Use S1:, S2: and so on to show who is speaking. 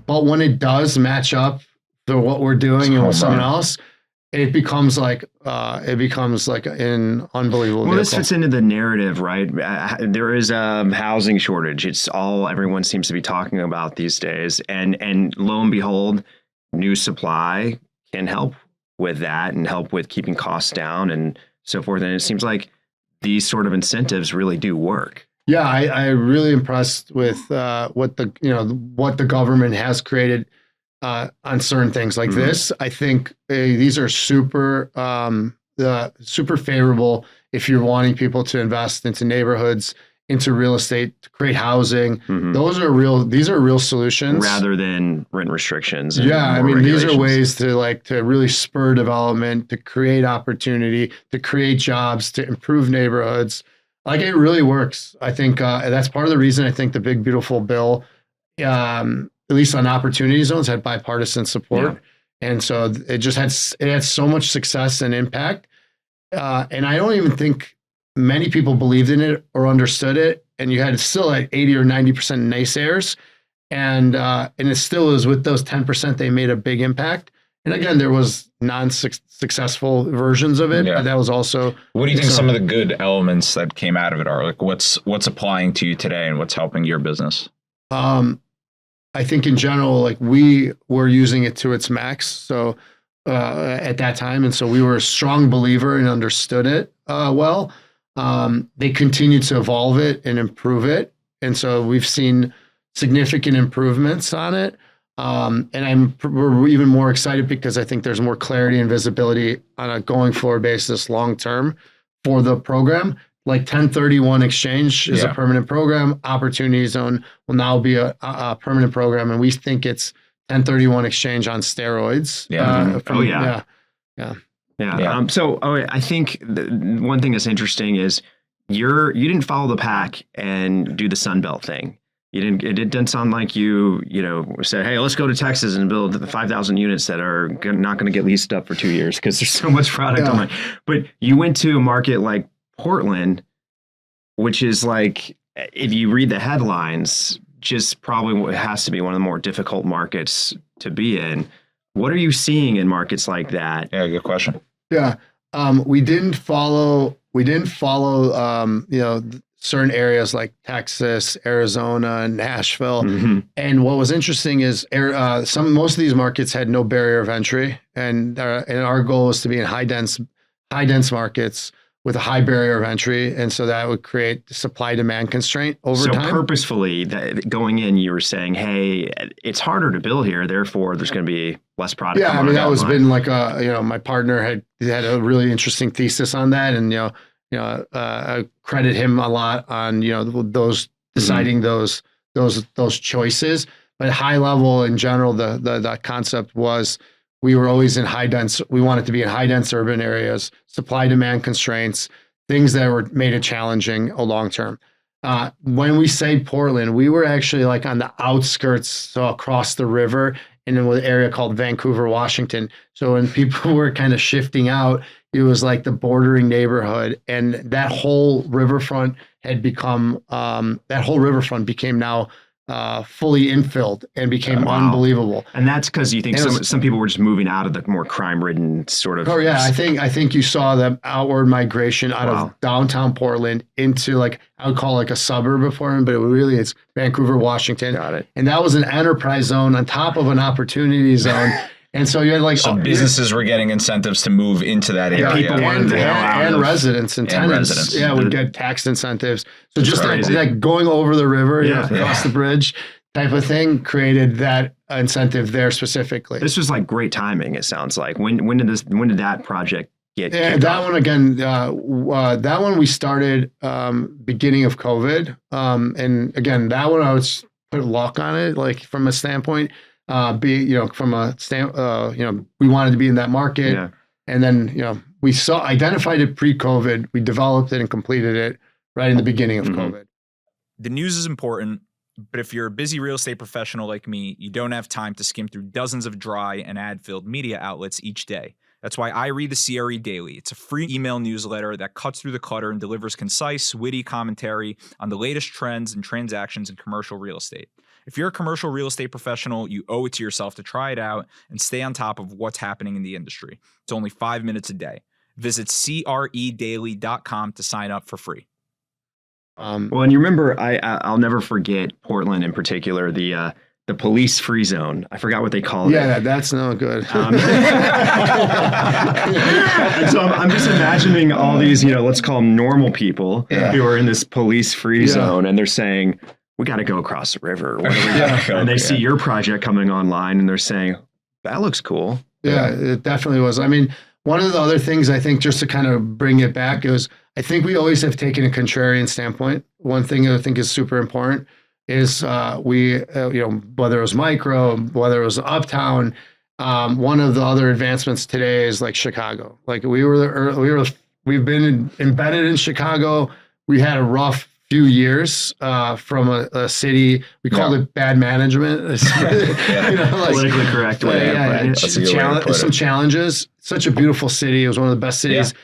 S1: But when it does match up to what we're doing and with someone else, it becomes like an unbelievable
S2: Well,
S1: vehicle.
S2: this fits into the narrative, right? There is a housing shortage. It's all everyone seems to be talking about these days. And lo and behold, new supply can help with that and help with keeping costs down and so forth. And it seems like these sort of incentives really do work.
S1: Yeah, I'm really impressed with what the government has created on certain things like this. I think these are super favorable if you're wanting people to invest into neighborhoods, into real estate, to create housing. These are real solutions
S2: rather than rent restrictions.
S1: Yeah, I mean, these are ways to really spur development, to create opportunity, to create jobs, to improve neighborhoods. Like, it really works. I think that's part of the reason I think the Big Beautiful Bill, at least on opportunity zones, had bipartisan support. Yeah. And so it had so much success and impact. And I don't even think many people believed in it or understood it. And you had still like 80 or 90% naysayers. And it still is with those 10%, they made a big impact. And again, there was non-successful versions of it, but that was also.
S3: What do you think some of the good elements that came out of it are? Like, what's applying to you today and what's helping your business?
S1: I think in general, like, we were using it to its max. So at that time, and so we were a strong believer and understood it well. They continued to evolve it and improve it, and so we've seen significant improvements on it. And we're even more excited because I think there's more clarity and visibility on a going forward basis long term for the program. Like 1031 exchange is a permanent program. Opportunity zone will now be a permanent program, and we think it's 1031 exchange on steroids.
S2: So I think one thing that's interesting is you didn't follow the pack and do the Sunbelt thing. It didn't sound like you said, hey, let's go to Texas and build the 5,000 units that are not going to get leased up for 2 years because there's so much product online. But you went to a market like Portland, which is like, if you read the headlines, just probably has to be one of the more difficult markets to be in. What are you seeing in markets like that?
S3: Yeah, good question.
S1: Yeah, we didn't follow certain areas like Texas, Arizona, Nashville. And what was interesting is most of these markets had no barrier of entry, and our goal was to be in high dense markets with a high barrier of entry, and so that would create supply-demand constraint over time.
S2: So purposefully, going in, you were saying, hey, it's harder to build here, therefore there's going to be less product.
S1: Yeah, I mean, that was been like my partner had a really interesting thesis on that, and I credit him a lot on those deciding those choices. But high level in general, the concept was we were always in we wanted to be in high dense urban areas, supply demand constraints, things that made it challenging long term. When we say Portland, we were actually like on the outskirts, so across the river in an area called Vancouver, Washington. So when people were kind of shifting out, it was like the bordering neighborhood, and that whole riverfront became now fully infilled and became unbelievable.
S2: And that's because you think some people were just moving out of the more crime-ridden sort of.
S1: Oh yeah, I think you saw the outward migration out of downtown Portland into, like, I would call like a suburb of Portland, but it's Vancouver, Washington.
S2: Got it.
S1: And that was an enterprise zone on top of an opportunity zone. And so you had like
S3: businesses were getting incentives to move into that area.
S2: People wanted to
S1: and residents and tenants. Yeah, would get tax incentives. So just like going over the river, across the bridge type of thing created that incentive there specifically.
S2: This was like great timing, it sounds like. When did that project get kicked
S1: that
S2: off?
S1: one again, that one we started beginning of COVID. And again, that one I would put luck on it, like from a standpoint. We wanted to be in that market, and then we identified it pre-COVID. We developed it and completed it right in the beginning of COVID.
S4: The news is important, but if you're a busy real estate professional like me, you don't have time to skim through dozens of dry and ad-filled media outlets each day, That's why I read the CRE Daily. It's a free email newsletter that cuts through the clutter and delivers concise, witty commentary on the latest trends and transactions in commercial real estate. If you're a commercial real estate professional, you owe it to yourself to try it out and stay on top of what's happening in the industry. It's only 5 minutes a day. Visit credaily.com to sign up for free.
S2: Well, and you remember, I'll never forget Portland in particular, the police free zone. I forgot what they called it.
S1: Yeah, that's no good.
S2: And so I'm just imagining all these, let's call them normal people who are in this police free zone, and they're saying, we got to go across the river. What are we doing? And they see your project coming online, and they're saying, that looks cool.
S1: Yeah, it definitely was. I mean, one of the other things I think, just to kind of bring it back, is I think we always have taken a contrarian standpoint. One thing that I think is super important is whether it was micro, whether it was uptown, one of the other advancements today is like Chicago. Like we've been embedded in Chicago. We had a rough few years from a city. We called it bad management.
S2: Politically correct way.
S1: Some challenges. Such a beautiful city. It was one of the best cities